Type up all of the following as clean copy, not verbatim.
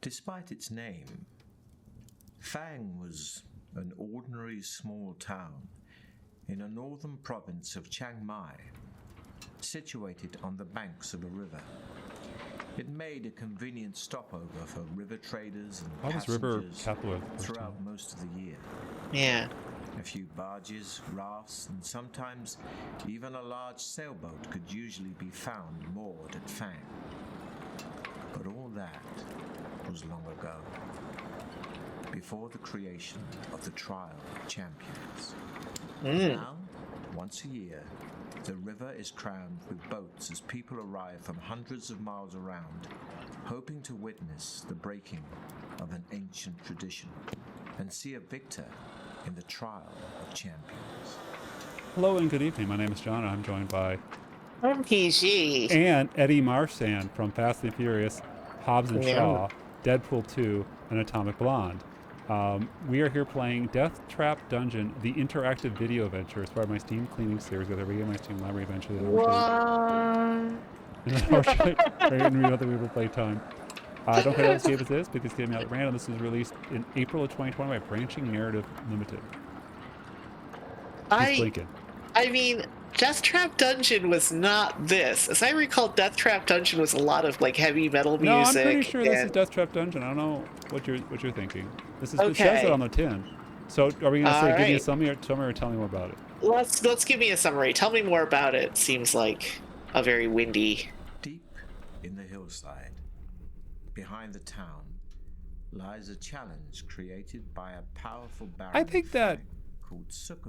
Despite its name, Fang was an ordinary small town in a northern province of Chiang Mai, situated on the banks of a river. It made a convenient stopover for river traders and passengers throughout most of the year. Yeah. A few barges, rafts, and sometimes even a large sailboat could usually be found moored at Fang. But all that was long ago, before the creation of the Trial of Champions. Now, once a year, the river is crammed with boats as people arrive from hundreds of miles around, hoping to witness the breaking of an ancient tradition and see a victor in the Trial of Champions. Hello and good evening. My name is John, and I'm joined by PG and Eddie Marchand from Fast and Furious, Hobbs and Shaw, Deadpool 2, and Atomic Blonde. We are here playing Deathtrap Dungeon, the interactive video adventure. It's part of my Steam cleaning series with every game my Steam library adventure. That we will play time. Don't care what this game is because it's getting out at random. This was released in April of 2020 by Branching Narrative Limited. I mean, Deathtrap Dungeon was not this. As I recall, Deathtrap Dungeon was a lot of like heavy metal music. No, I'm pretty sure this is Deathtrap Dungeon. I don't know what you're thinking. This is It says it on the tin. So are we gonna say give me a summary or tell me more about it? Let's give me a summary. Tell me more about it. Seems like a very windy. Deep in the hillside, behind the town, lies a challenge created by a powerful baron. I think that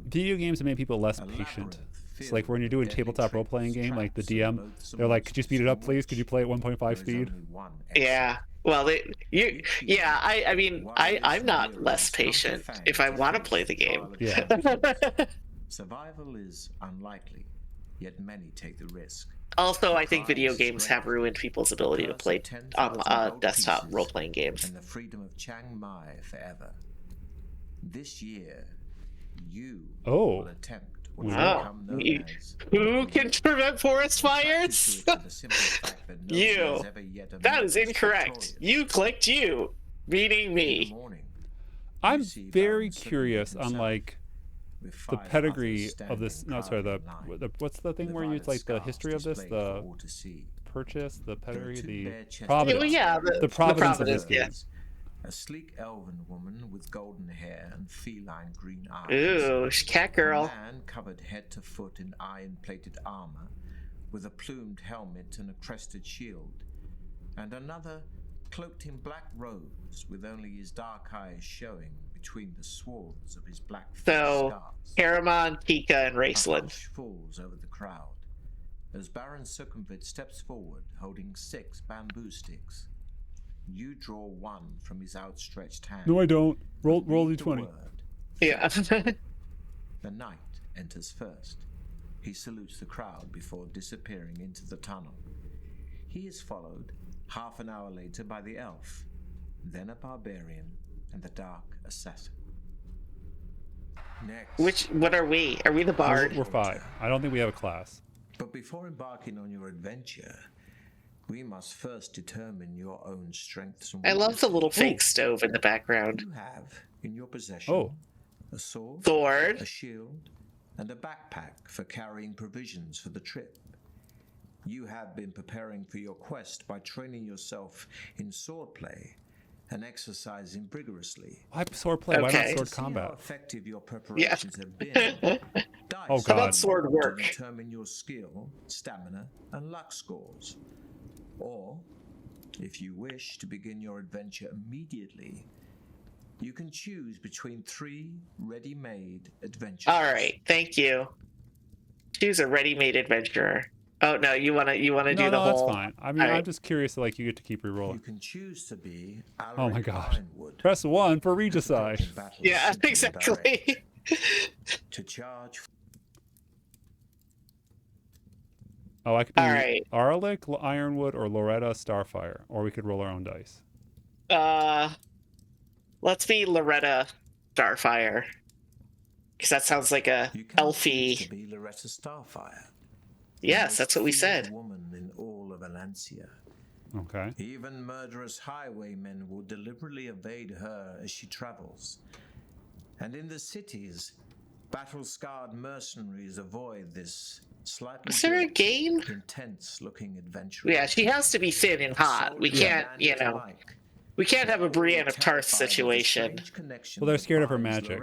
video games have made people less patient. It's like when you're doing a tabletop role-playing game, like the DM, they're like, "Could you speed it up, please? Could you play at 1.5 speed?" Yeah. Well, I mean, I'm not less patient if I want to play the game. Yeah. Survival is unlikely, yet many take the risk. Also, I think video games have ruined people's ability to play desktop role-playing games. And the freedom of Chiang Mai forever. This year, you will attempt who can prevent forest fires? You. That is incorrect. You clicked you, meaning me. I'm very curious on like the pedigree of this. No, sorry. The what's the thing where you like the history of this, the purchase, the pedigree, the provenance. Yeah, the provenance of this game. Yeah. A sleek elven woman with golden hair and feline green eyes. Ooh, cat girl. A man covered head to foot in iron-plated armor, with a plumed helmet and a crested shield, and another cloaked in black robes, with only his dark eyes showing between the swords of his black scars. Caramon, Tika, and Raceland. A hush falls over the crowd as Baron Succumvit steps forward, holding 6 bamboo sticks. You draw one from his outstretched hand. No, I don't. Roll d20. Yeah. The knight enters first. He salutes the crowd before disappearing into the tunnel. He is followed half an hour later by the elf, then a barbarian, and the dark assassin. Next. What are we? Are we the bard? We're 5. I don't think we have a class. But before embarking on your adventure, we must first determine your own strengths and weaknesses. I love the little fake stove in the background. You have in your possession a sword, a shield, and a backpack for carrying provisions for the trip. You have been preparing for your quest by training yourself in swordplay and exercising vigorously. Why swordplay? Why not sword combat? How effective your preparations have been. Oh God! About sword work. To determine your skill, stamina, and luck scores. Or, if you wish to begin your adventure immediately, you can choose between 3 ready-made adventures. All right, thank you. Choose a ready-made adventurer. Oh no, you wanna do the whole? No, that's fine. I mean, I'm just curious. Like, you get to keep rerolling. You can choose to be. Oh my God! Press 1 for regicide. Yeah, exactly. To charge. Oh, I could be Arlick, Ironwood, or Loretta Starfire, or we could roll our own dice. Let's be Loretta Starfire, because that sounds like a elfy. To be Loretta Starfire. Yes, that's what we said. Woman in all of Valencia. Okay. Even murderous highwaymen will deliberately evade her as she travels. And in the cities, battle-scarred mercenaries avoid this slightly Is there a built, game? intense-looking adventurer. Yeah, she has to be thin and hot. We can't, you know, we can't have a Brienne of Tarth situation. Well, they're scared of her magic.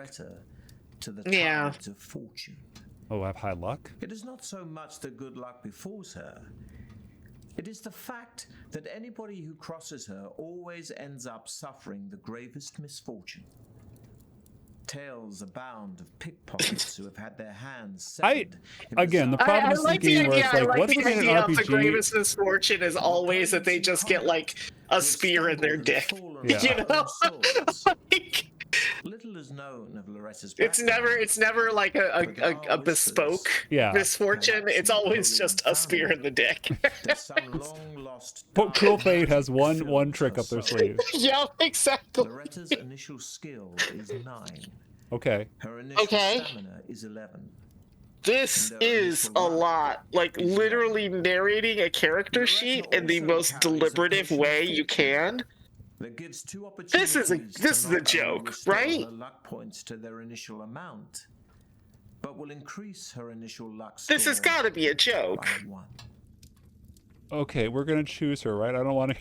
To the Yeah. tides of fortune. Oh, I have high luck? It is not so much that good luck befalls her. It is the fact that anybody who crosses her always ends up suffering the gravest misfortune. Tales abound of pickpockets who have had their hands severed. Again, the problem is this game where it's like, what if the we made an idea of the RPG? gravest misfortune is always that they just get like a spear in their dick. Yeah. You know? Like, Little is known of Loretta's it's never like a bespoke Yeah. misfortune. It's always just a spear in the dick. Some long-lost Cruel Fate has one trick up their sleeve. Yeah, exactly. Loretta's initial skill is 9. Okay. Her initial Okay. stamina is 11. This is a lot. Like literally narrating a character sheet in the most deliberative way you can. That gives 2 This is a opportunities joke, right? Her luck points to their initial amount, but will increase her initial luck. This has got to be a joke. by 1. Okay, we're gonna choose her, right? I don't want to.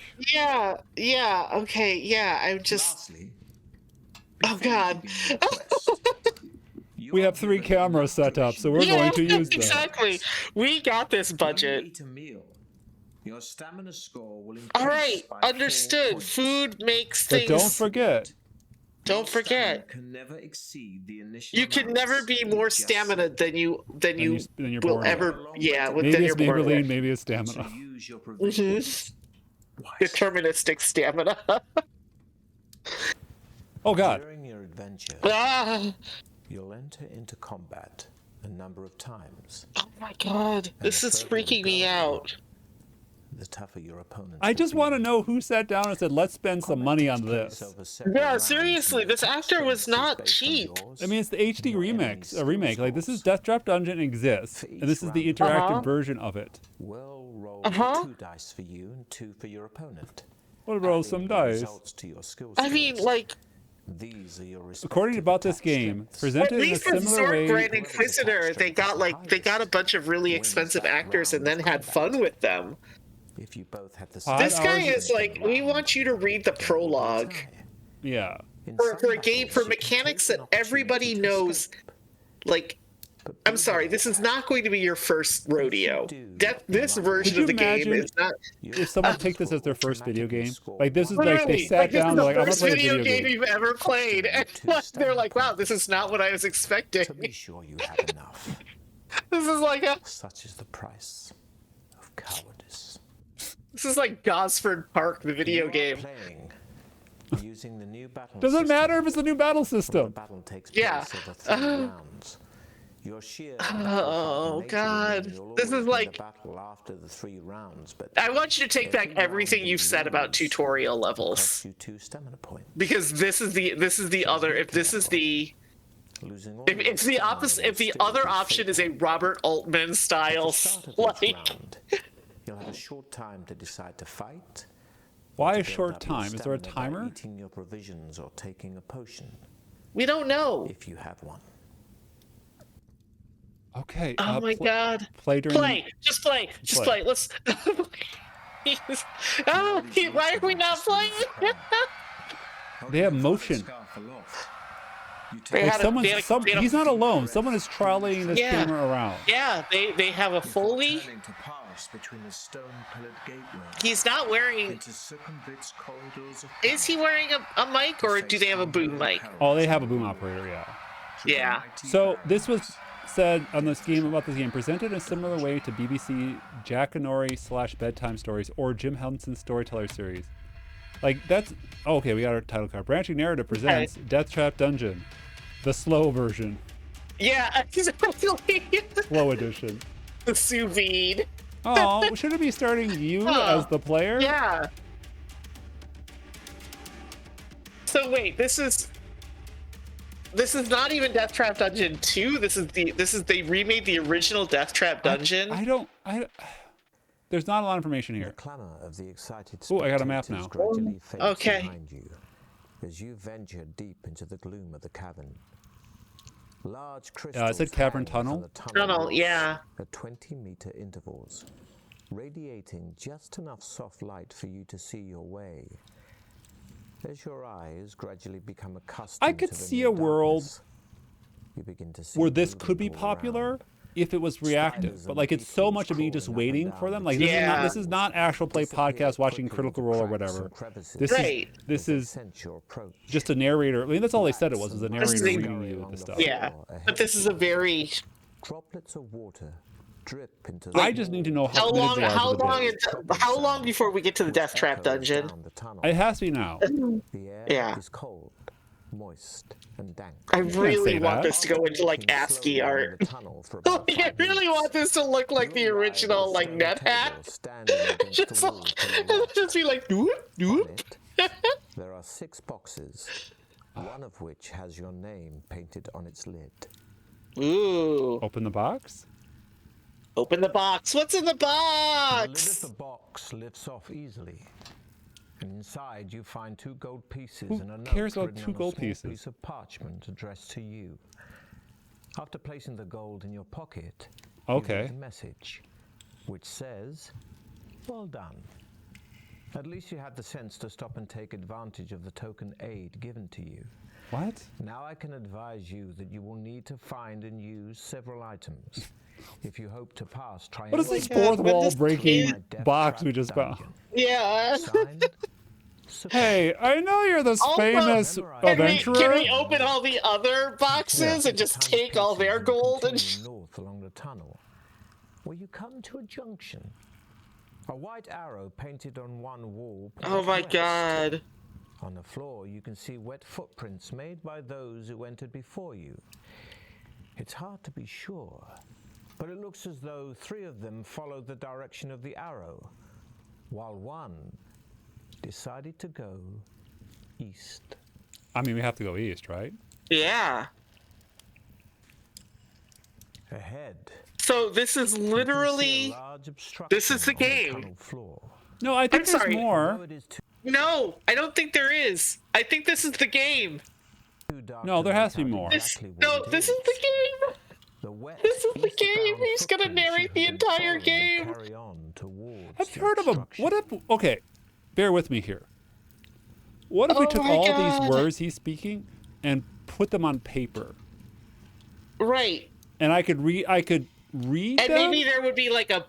Yeah, okay, yeah, I'm just... Lastly, Oh, God. We have 3 cameras set up, so we're going to use them. Exactly. We got this When you budget. eat a meal, your stamina score will increase. All right, by 4 understood. points. Food makes But things... don't forget, Don't Your forget. stamina can never exceed the initial You can never amounts be you more just stamina than you then you're will born ever... with. Yeah, than Maybe it's you're born Maybelline, with. maybe it's So stamina. use your provisions wisely. Deterministic stamina. Oh God. During your adventure, Ah, you'll enter into combat a number of times. oh my God. This the is further you freaking me go, out. The tougher your opponent. I just want to know who sat down and said, "Let's spend some money on this." Yeah, seriously, this actor was not cheap. I mean, it's the HD remake. Like, this is Deathtrap Dungeon exists, and this is the interactive version of it. Well, roll 2 dice for you and 2 for your opponent. We'll roll Adding some the dice. results to your skill I mean, scores. like, These are your According respective about this attack game, strengths. at presented in a least with similar way. Swordbrand Inquisitor, they got a bunch of really expensive actors and then had fun with them. If you both had the This guy hours is like, we want you to read the prologue Yeah. for a game for mechanics that everybody knows. Like, I'm sorry, this is not going to be your first rodeo. This version Could of the you game imagine is not. If someone take this as their first video game, like this is like Literally, they sat this down, is they're the like, "I'm gonna first play a video video game game." you've ever played, and they're like, "Wow, this is not what I was expecting." To be sure you have enough. This is like Such is the price of cowardice. this is like Gosford Park, the video You are game. playing using the new battle Doesn't system. matter if it's a new battle The system. battle takes place Yeah. over 3 rounds. Your sheer Oh, God. This is like- the battle after the 3 rounds, but I want you to take back everything you've said about tutorial levels, costs you 2 stamina points. because this is the other. If this is the Losing all if your it's the stamina opposite, will if the still other be option is a fatal. Robert Altman At the style, start of like each round, you'll have a short time to decide to fight. Why to a build short up your time? Is there a stamina by timer? Eating your provisions or taking a potion, we don't know. if you have one. Okay. Oh my God. Play during. Play. Just play. Just play. Let's. Oh, why are we not playing? They have motion. They Like had a- someone's, they had a- some, they had a- he's not alone. Someone is trolleying this Yeah. camera around. Yeah, they have a Foley. To pass between the stone-pillared gateway He's not wearing. into circumvents corridors of Is he wearing a mic, or do they have a boom mic? Oh, they have a boom operator, yeah. Yeah. So this was said on this game about this game, presented in a similar way to BBC Jackanory / Bedtime Stories or Jim Henson's Storyteller series. Like that's okay. We got our title card. Branching Narrative presents Deathtrap Dungeon, the slow version, Yeah, exactly. slow edition. The sous vide. Oh, should it be starting you as the player? Yeah. So wait, this is not even Deathtrap Dungeon 2. They remade the original Deathtrap Dungeon. I don't. there's not a lot of information The here. clamor of the excited Ooh, I got a map spectators now. gradually fades Okay. behind you as you venture deep into the gloom of the cavern. Large crystals it said cavern hang from tunnel. the Tunnel, roof yeah. at 20-meter intervals, radiating just enough soft light for you to see your way. As your eyes gradually become accustomed I could to the see near a world darkness, you begin to see where this movement could be all popular around. if it was reactive, Spiders but and like it's so beetles much of me just crawling up and waiting down for them. the Like Yeah. this is not actual play disappear podcast watching quickly Critical into Role or cracks whatever. and crevices This Right. this as they is sense your approach. just a narrator. I mean, that's all they said it was a Rats and narrator mice reading scurry you along the the stuff. Yeah. floor ahead But this of is you. a very Droplets of water drip into I the just need to know how committed long they are to how the long bit. it, how long before we get to the Deathtrap dungeon? It has to be now. The air Yeah. is cold, moist, and dank. I say really want that. this to go into like Walking ASCII slowly in art. the tunnel for Like, about I 5 really minutes. want this to look like the You arrive at a original like stone net table hack. standing against Just the wall like, to your left. just be like doop On doop. it, there are 6 boxes, one of which has your name painted on its lid. Ooh. Open the box. Open the box. What's in the The lid of box? the box lifts off easily, and inside you find 2 gold pieces Who and a note cares about written 2 on a gold small pieces? piece of parchment addressed to you. After placing the gold in your pocket, you Okay. get a message, which says, "Well done. At least you had the sense to stop and take advantage of the token aid given to you. What? Now I can advise you that you will need to find and use several items if you hope to pass What is this God, fourth what wall this breaking is- box we just found? dungeon. Yeah. Signed, Hey, I know you're this Also, famous Can Can adventurer. we open all the other boxes and just take all their gold and north along the tunnel, where you come to a junction. A white arrow painted on one wall. Oh points my west. god. On the floor, you can see wet footprints made by those who entered before you. It's hard to be sure, but it looks as though 3 of them followed the direction of the arrow, while one decided to go east. I mean, we have to go east, right? Yeah. Ahead, So this is you can see a literally large this is the obstruction on game. tunnel floor. No, I think I'm there's sorry. more. Although it is No, I don't think there is. I think this is the game. too dark No, to there has make to be out more. exactly what No, it this is the game. The wet, This is the eastbound game. He's gonna footprints you narrate have the been entire following game. Carry on towards I've the heard of a. obstruction. What if? Okay, bear with me here. What if we Oh took my all God. these words he's speaking and put them on paper, Right. and I could read. I could read And them. maybe there would be like a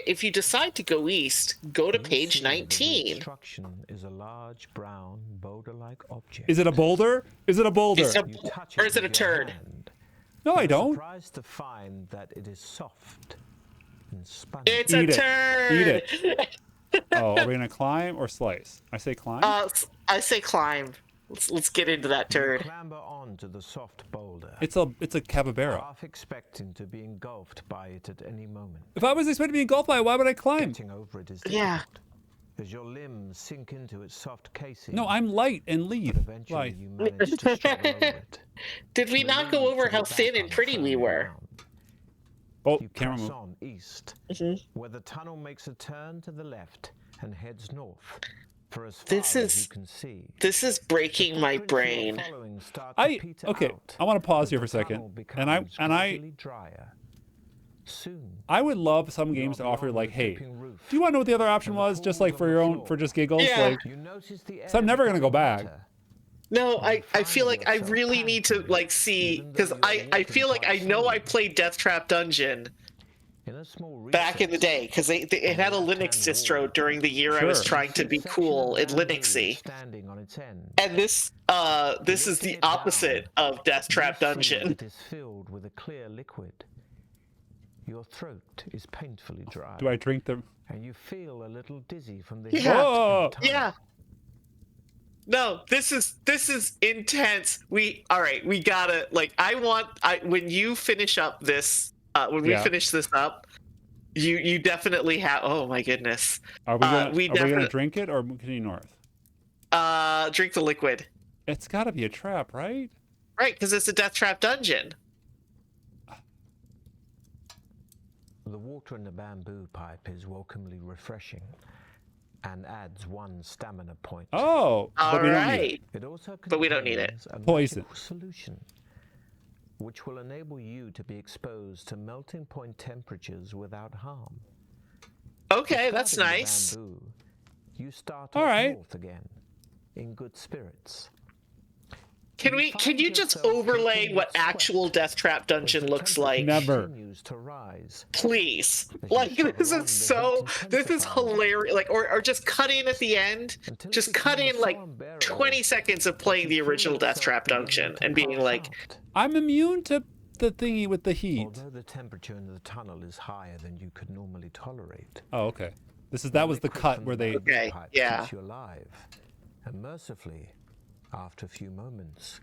if you decide to go east, go to You page see that the 19. obstruction is a large brown boulder-like object. Is it a boulder? Is it a boulder? It's a- You touch or is it with a your turd? hand. No, I You're don't. surprised to find that it is soft and spongy. It's Eat a it. turd. Eat Oh, are we gonna climb or slice? I say climb. I say climb. Let's get into that You turd. clamber onto the soft boulder, It's a capybara. half expecting to be engulfed by it at any moment. If I was expected to be engulfed by it, why would I climb? Getting over it is Yeah. difficult, as your limbs sink into its soft casing. No, I'm light and But leave. eventually Like, you manage to struggle over it. Did we not go over how thin and pretty we were? oh, You camera press move. on east, where the tunnel makes a turn to the left and heads north for as far This as is- you can see. This is breaking my Footprints you are brain. following start to I peter okay. out I want to pause as here the for a tunnel second, and I becomes gradually drier. Soon, I would love some you games are to offer beyond like, the hey, dripping roof, do you want to know what the other option and the was? Just like pools for on your the own, floor. for just giggles. Yeah. Like, you notice the air So I'm never gonna go becoming back. wetter. No, I find feel like I yourself really need to panting, like see even though because you're I walking feel like I quite know I slowly. played Deathtrap Dungeon In a small back in the recess, day because it had a Linux distro during the year I was Sure. trying to be section cool of and bamboo Linuxy. standing on its end. And this is the opposite of Deathtrap You see Dungeon. It is filled with a clear liquid. Your throat is painfully dry, do I drink the? and you feel a little dizzy from the Yeah. heat Whoa. and tunnel. Yeah. No, this is intense. We gotta like when you finish up this when we Yeah. finish this up, you definitely have oh my goodness. Are we gonna? we are we gonna definite- drink it or continue north? Drink the liquid. It's got to be a trap, right? Right, because it's a Deathtrap Dungeon. The water in the bamboo pipe is welcomely refreshing and adds 1 stamina point. Oh, but we don't need it. It also But we don't need it. contains a Poison. magical solution, which will enable you to be exposed to melting point temperatures without harm. Okay, that's Starting the nice. bamboo, you start All off right. north again, in good spirits. Can you just overlay what actual Deathtrap dungeon looks like? Never. Continues to rise. Please. Like, this is hilarious. Like, or just cut in at the end. Just cut in like 20 seconds of playing the original Deathtrap dungeon and being like, I'm immune to the thingy with the heat. Although the temperature in the tunnel is higher than you could normally tolerate. Oh, okay. That was the cut where they. Okay, yeah. Keeps you alive. And mercifully, after a few moments,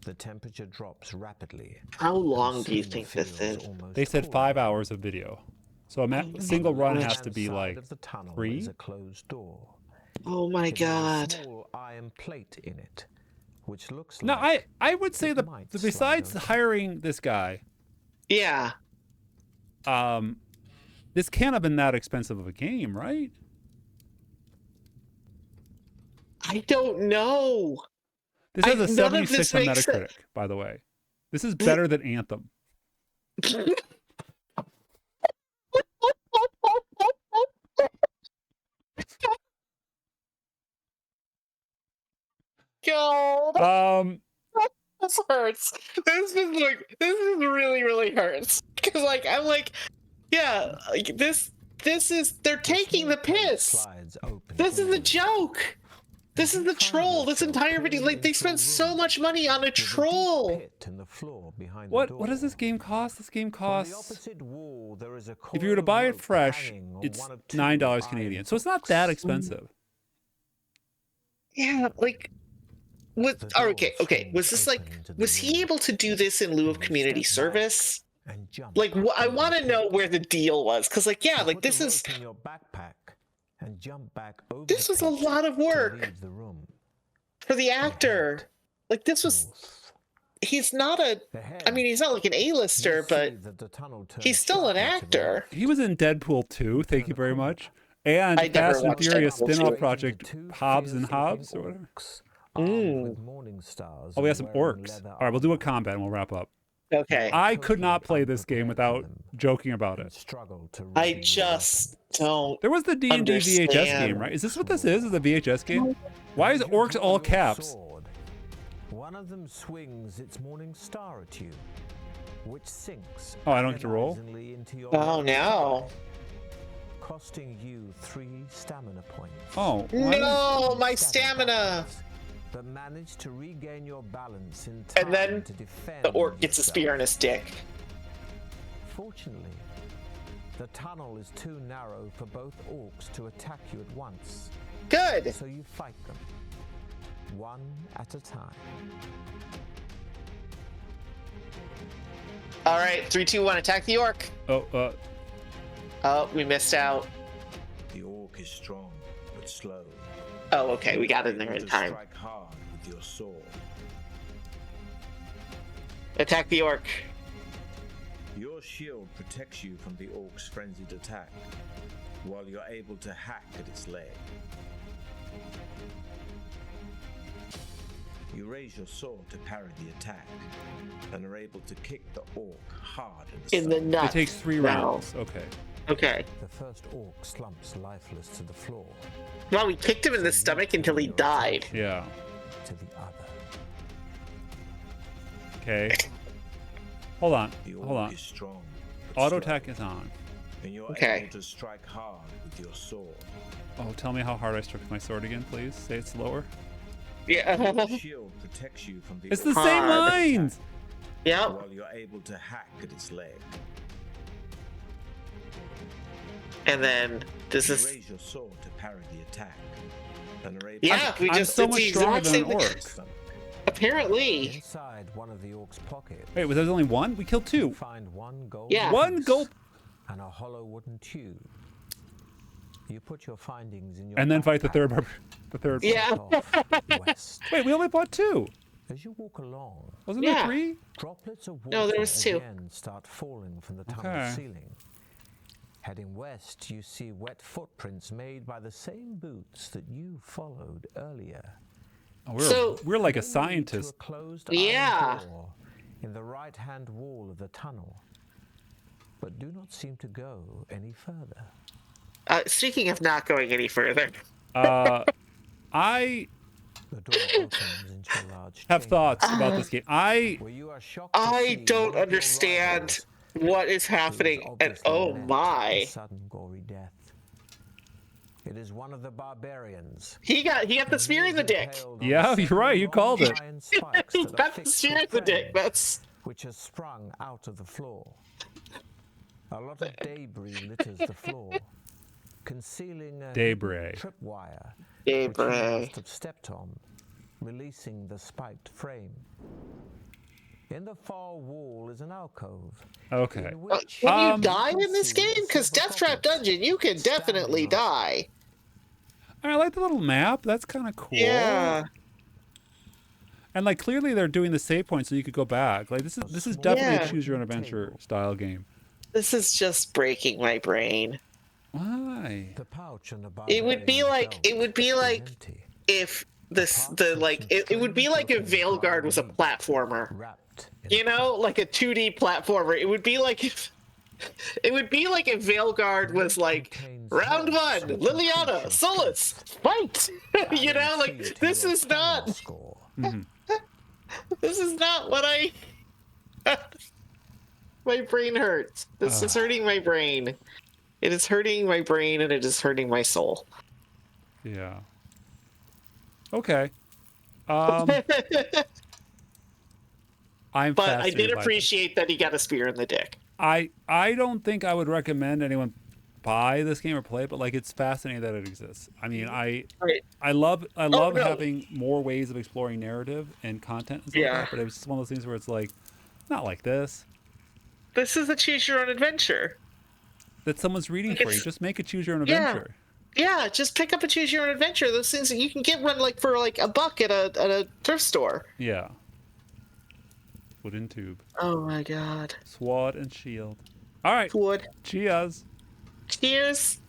the temperature drops rapidly. how long do you think this is? They said 5 hours of video, so a single run has to be like of the tunnel 3. is a closed door. Oh my It has a god. small iron plate in it, which looks No, like I would say it might slide besides open. hiring this guy, Yeah. this can't have been that expensive of a game, right? I don't know. This has a none of 76 this on makes Metacritic, by the way. This is better than Anthem. God. This hurts. This is really, really hurts. Because I'm like, yeah, like this is they're taking the piss. slides open This is a inward. joke. This is the troll. This entire video, like they spent so much money on a There's a deep troll. pit in the floor behind the What door. does this game cost? This game On the costs. opposite wall, there is a If you were to coil buy of it rope fresh, hanging on it's one of two $9 iron Canadian. So it's not that hooks. expensive. Yeah, like what? The Oh, door okay. swings Was this like open into the was he room. able to do this in lieu of You community step back service? and jump Like, I over want the to know pit. where the deal was, because yeah, You like put the this is rope in your backpack and jump back over this the was a pit lot of to work leave the room. for the actor. Like this was North. he's not a. Ahead, I mean, he's not like an you A-lister, see but that the tunnel turns he's still an sharp into the actor. left. He was in Deadpool 2, thank you very much. And I never Fast and watched Furious Deadpool 2. spin-off The project, two Hobbs and fierce-looking Hobbs, or whatever. orcs, armed with morning stars Oh, we and have some wearing orcs. leather All right, we'll do a armor, combat and we'll wrap up. Okay, I could not play totally this game unprepared without for them joking about and it. struggle to I ready their just weapons. don't. There was the D&D VHS Understand. game, right? Is this what this is? Is a VHS game? Why is As you orcs draw all your caps? sword, one of them swings its morning star at you, which sinks Oh, I don't get to roll? agonizingly into your Oh left no! thigh, costing you 3 stamina points. Oh, why does- No, my Stab stamina. buttons, but manage to regain your balance in And time then to defend The orc gets a yourself. spear in his dick. Fortunately, the tunnel is too narrow for both orcs to attack you at once, Good. so you fight them, one at a time. All right, 3, 2, 1. Attack the orc. Oh, Oh, we missed out. The orc is strong, but slow. Oh, okay, we got in there in time. Strike hard with your sword. Attack the orc. Your shield protects you from the orc's frenzied attack, while you're able to hack at its leg. You raise your sword to parry the attack, and are able to kick the orc hard In the stomach. nuts. it takes 3 now. rounds. Okay. Okay. The first orc slumps lifeless to the floor, Well, we kicked him in the stomach until he died. Yeah. to the other. Okay. Hold on. The orc Hold on. is strong, but Auto slow, attack is on. and you're Okay. able to strike hard with your sword. Oh, tell me how hard I struck my sword again, please. Say it slower. Yeah. Your shield protects you from the It's the orc's same Hard. lines. Yep. while you're able to hack at its leg. And then this You is. raise your sword to parry the attack, and are able Yeah, we I'm just so did much the stronger exact than same an thing. orc. stomach. Apparently. Inside one of the orc's pockets, Wait, was there only one? We killed 2. you find one gold Yeah. One piece gulp. and a hollow wooden tube. You put your findings in your And then fight the backpack third. The third. Yeah. and off west. Wait, we only bought 2. As you walk along, Wasn't Yeah. there 3? droplets of water No, there was 2. again start falling from the tunnel Okay. ceiling. Heading west, you see wet footprints made by the same boots that you followed earlier. Oh, we're like a They lead to scientist. a closed Yeah. iron door in the right-hand wall of the tunnel, but do not seem to go any further. Speaking of not going any further, I The door opens into a large have chamber, thoughts about this game. where you are shocked to I see don't one of your understand rivals what is who has happening. And obviously oh met a my, sudden gory death. It is one of the barbarians. he got the and spear he in is the dick. impaled on Yeah, you're right, you several called long it. iron spikes He that are got the fixed spear to in the dick. frame, That's which has sprung out of the floor. A lot of debris litters the floor, concealing a Debris. tripwire Debris. which he must have stepped on, releasing the spiked frame. In the far wall is an alcove. Okay. in which Can you Um, die can in this see game? a Because silver Deathtrap goblet Dungeon, you can standing definitely on it. die. I like the little map. That's kind of cool. Yeah. And like clearly they're doing the save point so you could go back. Like this is definitely Yeah. a choose your own adventure style game. This is just breaking my brain. Why? The pouch and the It would be like is empty, if it would be like if Veilguard was a platformer. wrapped in You know, like a 2D platformer. It would be like if Veilguard was like round one, Liliana, Solus, fight. You know, like this is not this is not what I my brain hurts. This is hurting my brain. It is hurting my brain and it is hurting my soul. Yeah. Okay. I'm But I fascinated did by this. appreciate that he got a spear in the dick. I don't think I would recommend anyone buy this game or play it, but like it's fascinating that it exists. I mean, I love no. having more ways of exploring narrative and content and stuff like Yeah. that, but it was just one of those things where it's like not like this. This is a choose your own adventure. That someone's reading for you. It's- Just make a choose your own Yeah. adventure. Yeah, just pick up a choose your own adventure. Those things that you can get one like for like $1 at a thrift store. Yeah. Wooden tube. Oh my god. Sword and shield. All right. Wood. Cheers. Cheers.